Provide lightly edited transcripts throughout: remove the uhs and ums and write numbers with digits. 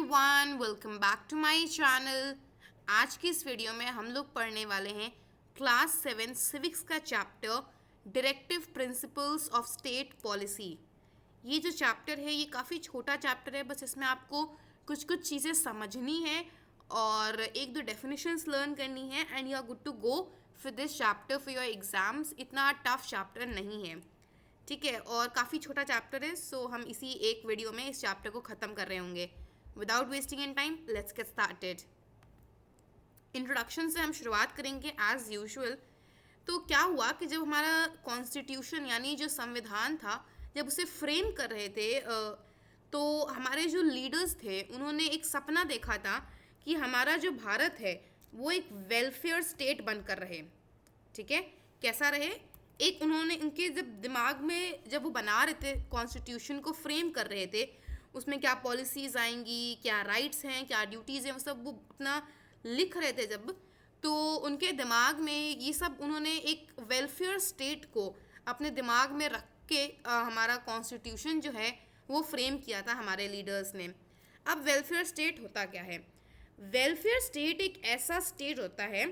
Everyone, welcome back to my channel. आज की इस वीडियो में हम लोग पढ़ने वाले हैं क्लास 7 सिविक्स का chapter directive principles of state policy. ये जो चैप्टर है ये काफ़ी छोटा चैप्टर है, बस इसमें आपको कुछ कुछ चीज़ें समझनी है और एक दो डेफिनेशंस लर्न करनी है and you are good to go for this chapter for your exams. इतना टफ चैप्टर नहीं है, ठीक है, और काफ़ी छोटा चैप्टर है, सो हम इसी एक वीडियो में इस चैप्टर को ख़त्म कर रहे होंगे। Without wasting an time, let's get started. Introduction से हम शुरुआत करेंगे एज यूजुअल। तो क्या हुआ कि जब हमारा कॉन्स्टिट्यूशन यानी जो संविधान था, जब उसे फ्रेम कर रहे थे तो हमारे जो लीडर्स थे उन्होंने एक सपना देखा था कि हमारा जो भारत है वो एक वेलफेयर स्टेट बनकर रहे। ठीक है, कैसा रहे? एक उन्होंने उनके जब दिमाग में जब वो बना रहे थे, कॉन्स्टिट्यूशन को फ्रेम कर रहे थे, उसमें क्या पॉलिसीज़ आएंगी, क्या राइट्स हैं, क्या ड्यूटीज़ हैं, वो सब वो अपना लिख रहे थे जब, तो उनके दिमाग में ये सब उन्होंने एक वेलफेयर स्टेट को अपने दिमाग में रख के हमारा कॉन्स्टिट्यूशन जो है वो फ्रेम किया था हमारे लीडर्स ने। अब वेलफेयर स्टेट होता क्या है? वेलफेयर स्टेट एक ऐसा स्टेट होता है,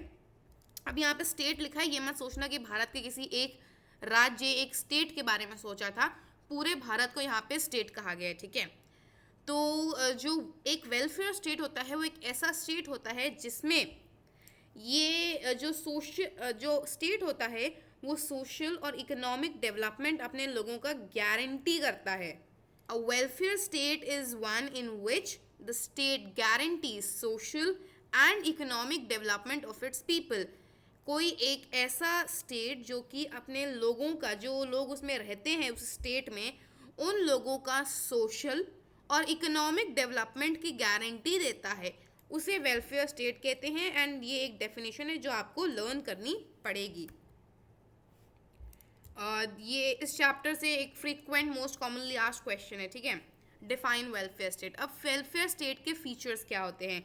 अब यहाँ पे स्टेट लिखा है, ये मत सोचना कि भारत के किसी एक राज्य एक स्टेट के बारे में सोचा था, पूरे भारत को यहाँ पे स्टेट कहा गया है। ठीक है, तो जो एक वेलफेयर स्टेट होता है वो एक ऐसा स्टेट होता है जिसमें ये जो स्टेट होता है वो सोशल और इकोनॉमिक डेवलपमेंट अपने लोगों का गारंटी करता है। अ welfare state is one in which the state guarantees social and economic development of its people. कोई एक ऐसा स्टेट जो कि अपने लोगों का, जो लोग उसमें रहते हैं उस स्टेट में, उन लोगों का सोशल और इकोनॉमिक डेवलपमेंट की गारंटी देता है, उसे वेलफेयर स्टेट कहते हैं। एंड ये एक डेफिनेशन है जो आपको लर्न करनी पड़ेगी। ये इस चैप्टर से एक frequent most commonly asked question है। ठीक है, डिफाइन वेलफेयर स्टेट। अब वेलफेयर स्टेट के फीचर्स क्या होते हैं?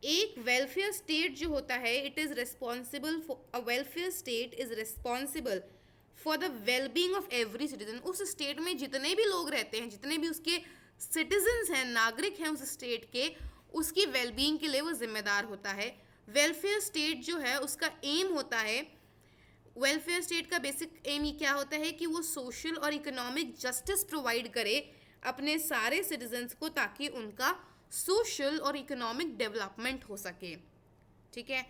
एक वेलफेयर स्टेट जो होता है, it is responsible for a welfare state is responsible for the wellbeing of every citizen. उस स्टेट में जितने भी लोग रहते हैं, जितने भी उसके सिटीजन्स हैं, नागरिक हैं उस स्टेट के, उसकी वेलबींग के लिए वो जिम्मेदार होता है। वेलफेयर स्टेट जो है उसका एम होता है, वेलफेयर स्टेट का बेसिक एम ही क्या होता है कि वो सोशल और इकोनॉमिक जस्टिस प्रोवाइड करे अपने सारे सिटीजन्स को, ताकि उनका सोशल और इकोनॉमिक डेवलपमेंट हो सके। ठीक है,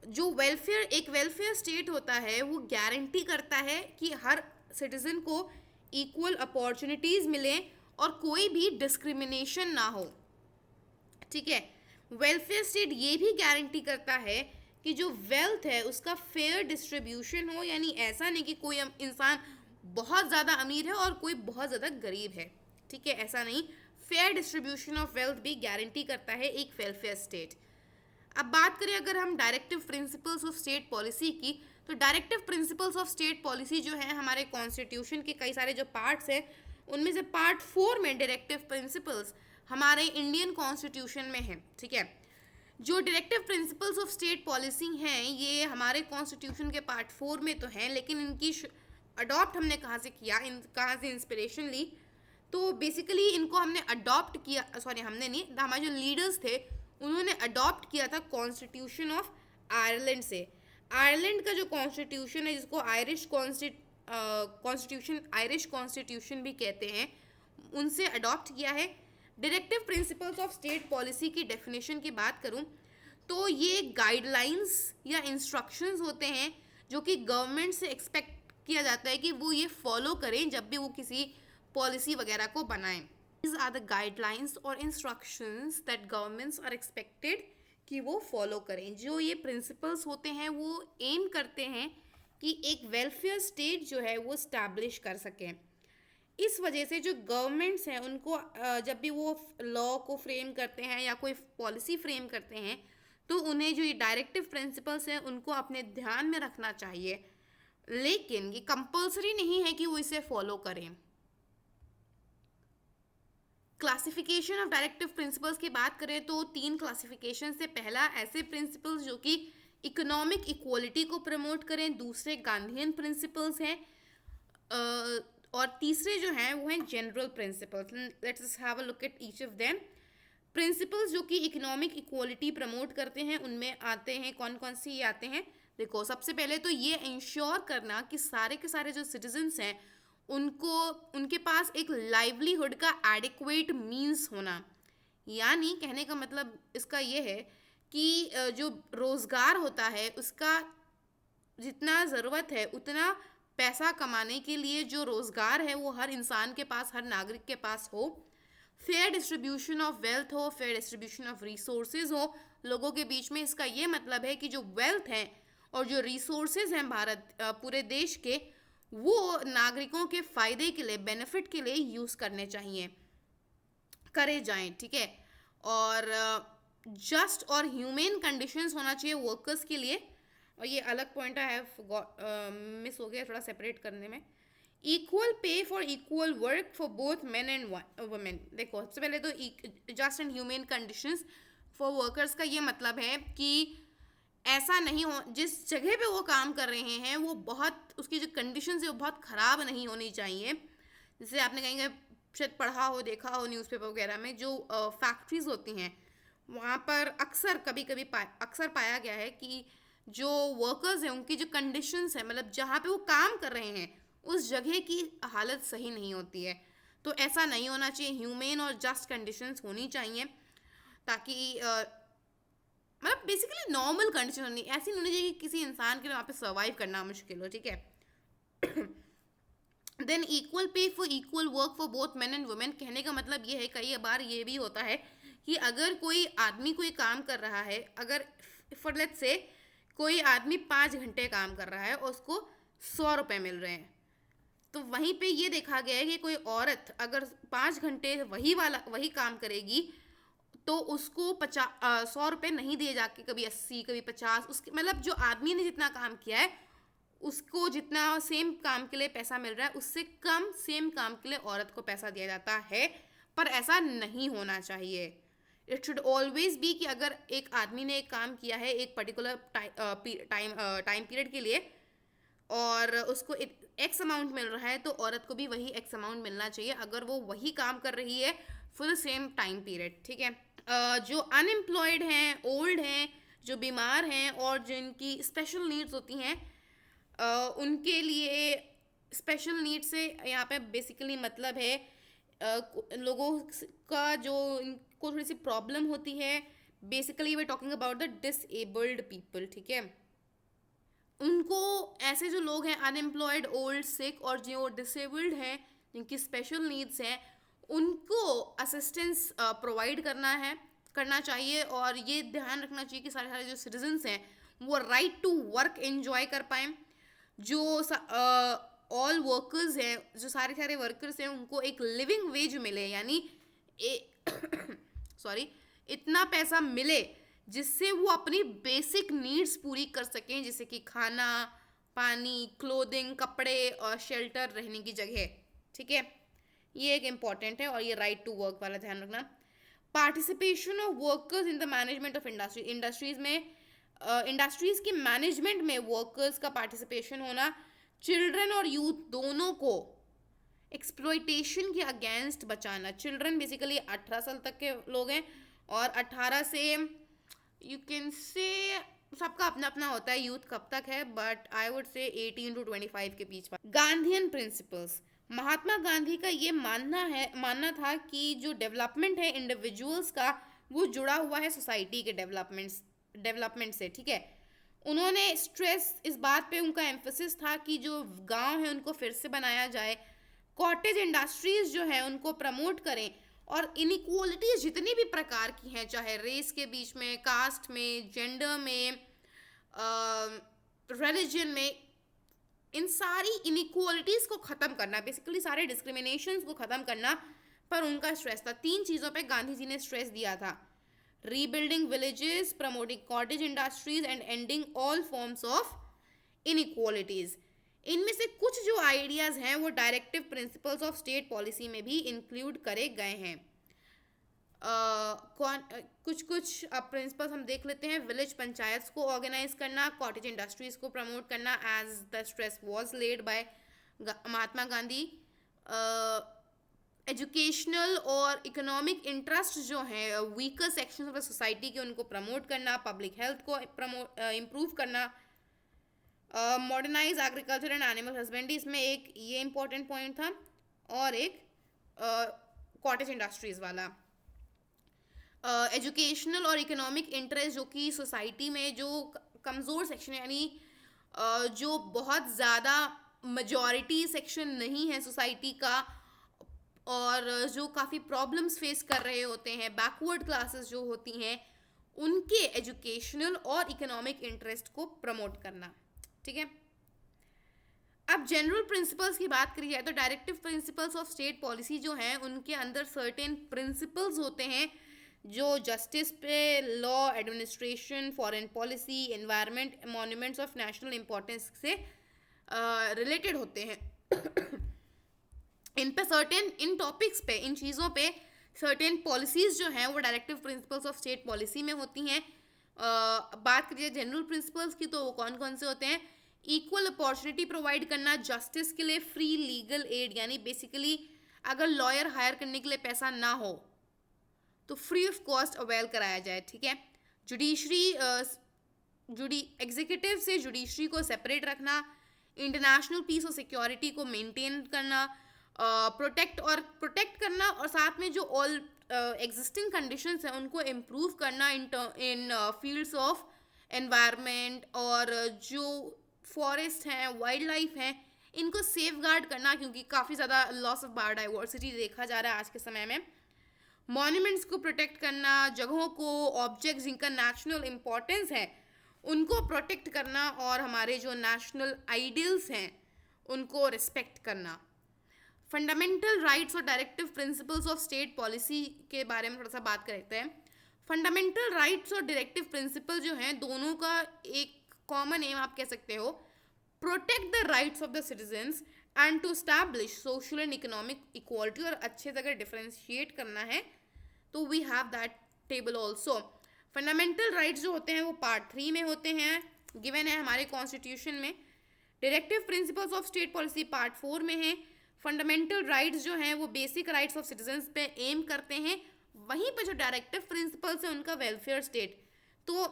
जो एक वेलफेयर स्टेट होता है वो गारंटी करता है कि हर सिटीजन को इक्वल अपॉर्चुनिटीज़ मिले और कोई भी डिस्क्रिमिनेशन ना हो। ठीक है, वेलफेयर स्टेट ये भी गारंटी करता है कि जो वेल्थ है उसका फेयर डिस्ट्रीब्यूशन हो, यानी ऐसा नहीं कि कोई इंसान बहुत ज़्यादा अमीर है और कोई बहुत ज़्यादा गरीब है। ठीक है, ऐसा नहीं, फेयर डिस्ट्रीब्यूशन ऑफ वेल्थ भी गारंटी करता है एक वेलफेयर स्टेट। अब बात करें अगर हम directive principles of state policy की, तो directive principles of state policy जो है हमारे कॉन्स्टिट्यूशन के कई सारे जो पार्ट्स हैं, उनमें से पार्ट 4 में डायरेक्टिव प्रिंसिपल्स हमारे इंडियन कॉन्स्टिट्यूशन में है। ठीक है, जो directive principles of state policy हैं ये हमारे कॉन्स्टिट्यूशन के पार्ट 4 में तो हैं, लेकिन इनकी अडॉप्ट हमने कहाँ से किया, कहाँ से इंस्पिरेशन ली? तो बेसिकली इनको हमने अडॉप्ट किया, सॉरी हमने नहीं, हमारे जो लीडर्स थे उन्होंने अडॉप्ट किया था कॉन्स्टिट्यूशन ऑफ आयरलैंड से। आयरलैंड का जो कॉन्स्टिट्यूशन है, जिसको आयरिश कॉन्स्टिट्यूशन भी कहते हैं, उनसे अडॉप्ट किया है। Directive principles of state policy की डेफिनेशन की बात करूं तो ये गाइडलाइंस या इंस्ट्रक्शंस होते हैं जो कि गवर्नमेंट से एक्सपेक्ट किया जाता है कि वो ये फॉलो करें जब भी वो किसी पॉलिसी वगैरह को बनाएं। These are the guidelines और instructions that governments are expected कि वो फॉलो करें। जो ये प्रिंसिपल्स होते हैं वो एम करते हैं कि एक वेलफेयर स्टेट जो है वो स्टैब्लिश कर सकें। इस वजह से जो गवर्नमेंट्स हैं उनको जब भी वो लॉ को फ्रेम करते हैं या कोई पॉलिसी फ्रेम करते हैं, तो उन्हें जो ये डायरेक्टिव प्रिंसिपल्स हैं उनको अपने ध्यान में रखना चाहिए, लेकिन ये कंपल्सरी नहीं है कि वो इसे फॉलो करें। क्लासिफिकेशन ऑफ डायरेक्टिव प्रिंसिपल्स की बात करें तो 3 क्लासिफिकेशन से, पहला ऐसे प्रिंसिपल्स जो कि इकोनॉमिक इक्वलिटी को प्रमोट करें, दूसरे गांधीयन प्रिंसिपल्स हैं, और तीसरे जो हैं वो हैं general principles. Let's have a look at each of them. Principles जो कि इकोनॉमिक इक्वालिटी प्रमोट करते हैं उनमें आते हैं, कौन कौन सी आते हैं? देखो, सबसे पहले तो ये इंश्योर करना कि सारे के सारे जो सिटीजन्स हैं उनको, उनके पास एक लाइवलीहुड का एडिक्वेट मींस होना। यानी कहने का मतलब इसका ये है कि जो रोज़गार होता है उसका जितना ज़रूरत है उतना पैसा कमाने के लिए जो रोज़गार है वो हर इंसान के पास, हर नागरिक के पास हो। फेयर डिस्ट्रीब्यूशन ऑफ वेल्थ हो, फेयर डिस्ट्रीब्यूशन ऑफ रिसोर्सेज हो लोगों के बीच में। इसका ये मतलब है कि जो वेल्थ है और जो रिसोर्सेज हैं भारत पूरे देश के, वो नागरिकों के फ़ायदे के लिए, बेनिफिट के लिए यूज़ करने चाहिए, करे जाएं, ठीक है। और जस्ट और ह्यूमेन कंडीशंस होना चाहिए वर्कर्स के लिए। और ये अलग पॉइंट है, मिस हो गया थोड़ा सेपरेट करने में। Equal pay for equal work for both men and women. देखो, सबसे पहले तो just and humane conditions for workers का ये मतलब है कि ऐसा नहीं हो, जिस जगह पे वो काम कर रहे हैं वो बहुत, उसकी जो कंडीशंस है वो बहुत ख़राब नहीं होनी चाहिए। जैसे आपने कहीं शायद पढ़ा हो, देखा हो न्यूज़पेपर वगैरह में, जो फैक्ट्रीज होती हैं वहाँ पर अक्सर अक्सर पाया गया है कि जो वर्कर्स हैं उनकी जो कंडीशंस है, मतलब जहाँ पे वो काम कर रहे हैं उस जगह की हालत सही नहीं होती है। तो ऐसा नहीं होना चाहिए, ह्यूमेन और जस्ट कंडीशंस होनी चाहिए, ताकि मतलब बेसिकली नॉर्मल कंडीशन होनी, ऐसी नहीं होनी चाहिए कि किसी इंसान के लिए वहाँ पे सर्वाइव करना मुश्किल हो, ठीक है। Than equal pay for equal work for both men and women. कहने का मतलब ये है, कई बार ये भी होता है कि अगर कोई आदमी कोई काम कर रहा है, अगर फॉर लेट्स से कोई आदमी 5 घंटे काम कर रहा है और उसको 100 रुपये मिल रहे हैं, तो वहीं पे ये देखा गया है कि कोई औरत अगर 5 घंटे वही काम करेगी तो उसको 100 रुपये नहीं दिए जाके, कभी 80, कभी 50, उसके मतलब जो आदमी ने जितना काम किया है उसको जितना सेम काम के लिए पैसा मिल रहा है उससे कम सेम काम के लिए औरत को पैसा दिया जाता है। पर ऐसा नहीं होना चाहिए। इट शुड ऑलवेज बी कि अगर एक आदमी ने एक काम किया है एक पर्टिकुलर टाइम पीरियड के लिए और उसको एक्स अमाउंट मिल रहा है, तो औरत को भी वही एक्स अमाउंट मिलना चाहिए अगर वो वही काम कर रही है for the same time period, ठीक है। जो अनएम्प्लॉयड हैं, ओल्ड हैं, जो बीमार हैं और जिनकी स्पेशल नीड्स होती हैं, उनके लिए स्पेशल नीड्स से यहाँ पे बेसिकली मतलब है लोगों का जो इनको थोड़ी सी प्रॉब्लम होती है, basically we talking about the disabled people, ठीक है। उनको, ऐसे जो लोग हैं अनएम्प्लॉयड, ओल्ड, सिक और जो डिसेबल्ड हैं जिनकी स्पेशल नीड्स हैं, उनको असिस्टेंस प्रोवाइड करना चाहिए। और ये ध्यान रखना चाहिए कि सारे सारे जो सिटीजन्स हैं वो राइट टू वर्क एंजॉय कर पाएँ। जो ऑल वर्कर्स हैं, जो सारे सारे वर्कर्स हैं, उनको एक लिविंग वेज मिले, यानी सॉरी इतना पैसा मिले जिससे वो अपनी बेसिक नीड्स पूरी कर सकें, जैसे कि खाना, पानी, क्लोथिंग, कपड़े और शेल्टर, रहने की जगह, ठीक है। ये एक इम्पॉर्टेंट है। और ये राइट टू वर्क वाला ध्यान रखना। Participation of workers in the management of industries में, इंडस्ट्रीज की मैनेजमेंट में वर्कर्स का पार्टिसिपेशन होना। चिल्ड्रन और यूथ दोनों को एक्सप्लॉयटेशन के अगेंस्ट बचाना। चिल्ड्रन बेसिकली 18 साल तक के लोग हैं और 18 से यू कैन से, सबका अपना अपना होता है यूथ कब तक है, but I would say 18 to 25 के बीच। गांधीयन प्रिंसिपल्स, महात्मा गांधी का ये मानना था कि जो डेवलपमेंट है इंडिविजुअल्स का वो जुड़ा हुआ है सोसाइटी के डेवलपमेंट से, ठीक है। उन्होंने स्ट्रेस इस बात पे, उनका एम्फेसिस था कि जो गांव है उनको फिर से बनाया जाए, कॉटेज इंडस्ट्रीज जो है उनको प्रमोट करें, और इनइक्वालिटीज जितनी भी प्रकार की हैं, चाहे रेस के बीच में, कास्ट में, जेंडर में, रिलीजन में, इन सारी इनइक्वालिटीज़ को ख़त्म करना, बेसिकली सारे डिस्क्रिमिनेशंस को ख़त्म करना पर उनका स्ट्रेस था। 3 चीज़ों पे गांधी जी ने स्ट्रेस दिया था: rebuilding villages, promoting cottage industries and ending all forms of inequalities. इनमें से कुछ जो आइडियाज़ हैं वो directive principles of state policy में भी इंक्लूड करे गए हैं। कुछ प्रिंसिपल्स हम देख लेते हैं। विलेज पंचायत्स को ऑर्गेनाइज करना, कॉटेज इंडस्ट्रीज को प्रमोट करना as the stress was laid by Mahatma Gandhi. Educational और इकोनॉमिक इंटरेस्ट जो हैं weaker section of the society के, उनको प्रमोट करना, पब्लिक हेल्थ को इम्प्रूव करना, modernise agriculture and animal husbandry, इसमें एक ये इंपॉर्टेंट पॉइंट था, और एक कॉटेज इंडस्ट्रीज वाला। एजुकेशनल और इकोनॉमिक इंटरेस्ट जो कि सोसाइटी में जो कमज़ोर सेक्शन यानी जो बहुत ज़्यादा मेजॉरिटी सेक्शन नहीं है सोसाइटी का, और जो काफ़ी प्रॉब्लम्स फेस कर रहे होते हैं, बैकवर्ड क्लासेस जो होती हैं, उनके एजुकेशनल और इकोनॉमिक इंटरेस्ट को प्रमोट करना। ठीक है, अब जनरल प्रिंसिपल्स की बात करी जाए तो directive principles of state policy जो हैं उनके अंदर सर्टेन प्रिंसिपल्स होते हैं जो जस्टिस पे, law, administration, foreign policy, environment, monuments of national importance से रिलेटेड होते हैं। इन पे सर्टेन, इन टॉपिक्स पे, इन चीज़ों पे सर्टेन पॉलिसीज़ जो हैं वो directive principles of state policy में होती हैं। बात करिए जनरल प्रिंसिपल्स की तो वो कौन कौन से होते हैं? इक्वल अपॉर्चुनिटी प्रोवाइड करना जस्टिस के लिए, फ्री लीगल एड यानी बेसिकली अगर लॉयर हायर करने के लिए पैसा ना हो तो फ्री ऑफ कॉस्ट अवेल कराया जाए। ठीक है, एग्जीक्यूटिव से जुडिशरी को सेपरेट रखना, इंटरनेशनल पीस और सिक्योरिटी को मेंटेन करना, प्रोटेक्ट करना, और साथ में जो ऑल एग्जिस्टिंग कंडीशंस हैं उनको इम्प्रूव करना इन फील्ड्स ऑफ एनवायरनमेंट, और जो फॉरेस्ट हैं, वाइल्ड लाइफ हैं, इनको सेफ गार्ड करना, क्योंकि काफ़ी ज़्यादा लॉस ऑफ बायोडाइवर्सिटी देखा जा रहा है आज के समय में। मॉन्यूमेंट्स को प्रोटेक्ट करना, जगहों को, ऑब्जेक्ट्स जिनका नेशनल इम्पोर्टेंस है उनको प्रोटेक्ट करना, और हमारे जो नेशनल आइडियल्स हैं उनको रिस्पेक्ट करना। फंडामेंटल राइट्स और directive principles of state policy के बारे में थोड़ा सा बात करते हैं। फंडामेंटल राइट्स और डायरेक्टिव प्रिंसिपल जो हैं दोनों का एक कॉमन एम आप कह सकते हो, protect the rights of the citizens and to establish social and economic equality. और अच्छे से अगर डिफ्रेंशिएट करना है तो we have that table also. Fundamental rights जो होते हैं वो पार्ट 3 में होते हैं, गिवन है हमारे कॉन्स्टिट्यूशन में। Directive principles of state policy part 4 में है। फंडामेंटल राइट्स जो हैं वो बेसिक राइट्स ऑफ सिटीजन्स पे एम करते हैं, वहीं पर जो डायरेक्टिव प्रिंसिपल्स है उनका वेलफेयर स्टेट। तो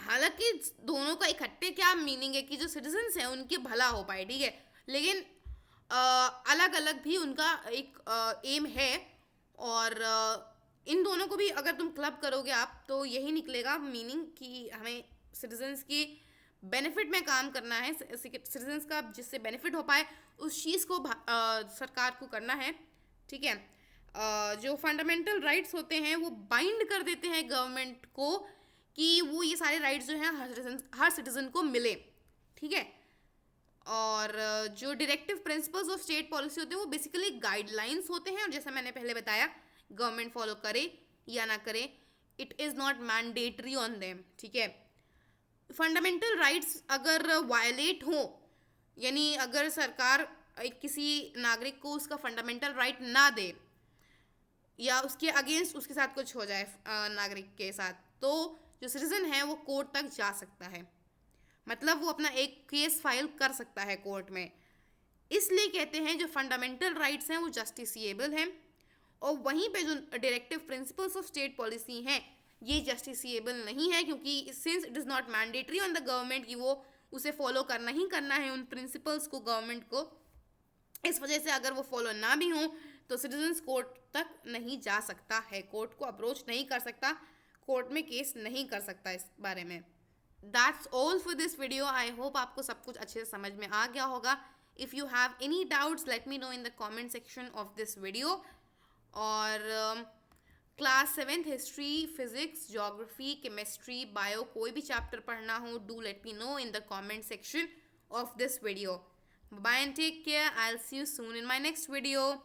हालांकि दोनों का इकट्ठे क्या मीनिंग है कि जो सिटीजन्स हैं उनके भला हो पाए, ठीक है, लेकिन अलग अलग भी उनका एक एम है। और इन दोनों को भी अगर तुम क्लब करोगे आप तो यही निकलेगा मीनिंग कि हमें सिटीजन्स की बेनिफिट में काम करना है, सिटीजन्स का जिससे बेनिफिट हो पाए उस चीज़ को सरकार को करना है। ठीक है, जो फंडामेंटल राइट्स होते हैं वो बाइंड कर देते हैं गवर्नमेंट को कि वो ये सारे राइट्स जो हैं हर सिटीजन को मिले। ठीक है, और जो directive principles of state policy होते हैं वो बेसिकली गाइडलाइंस होते हैं, और जैसा मैंने पहले बताया गवर्नमेंट फॉलो करे या ना करे, it is not mandatory on them. ठीक है, फंडामेंटल राइट्स अगर वायलेट हो, यानी अगर सरकार किसी नागरिक को उसका फंडामेंटल राइट ना दे या उसके अगेंस्ट उसके साथ कुछ हो जाए नागरिक के साथ, तो जो सिटीजन है वो कोर्ट तक जा सकता है, मतलब वो अपना एक केस फाइल कर सकता है कोर्ट में। इसलिए कहते हैं जो फंडामेंटल राइट्स हैं वो जस्टिसिएबल हैं, और वहीं पे जो directive principles of state policy हैं ये जस्टिसिएबल नहीं है, क्योंकि since it is not mandatory on the government कि वो उसे फॉलो करना ही करना है उन प्रिंसिपल्स को गवर्नमेंट को। इस वजह से अगर वो फॉलो ना भी हों तो सिटीजन्स कोर्ट तक नहीं जा सकता है, कोर्ट को अप्रोच नहीं कर सकता, कोर्ट में केस नहीं कर सकता इस बारे में। That's all for this video. I hope आपको सब कुछ अच्छे से समझ में आ गया होगा। If you have any doubts let me know in the comment section of this video. और class 7th history, physics, geography, chemistry, bio कोई भी चैप्टर पढ़ना हो, do let me know in the comment section of this video. Bye and take care. I'll see you soon in my next video.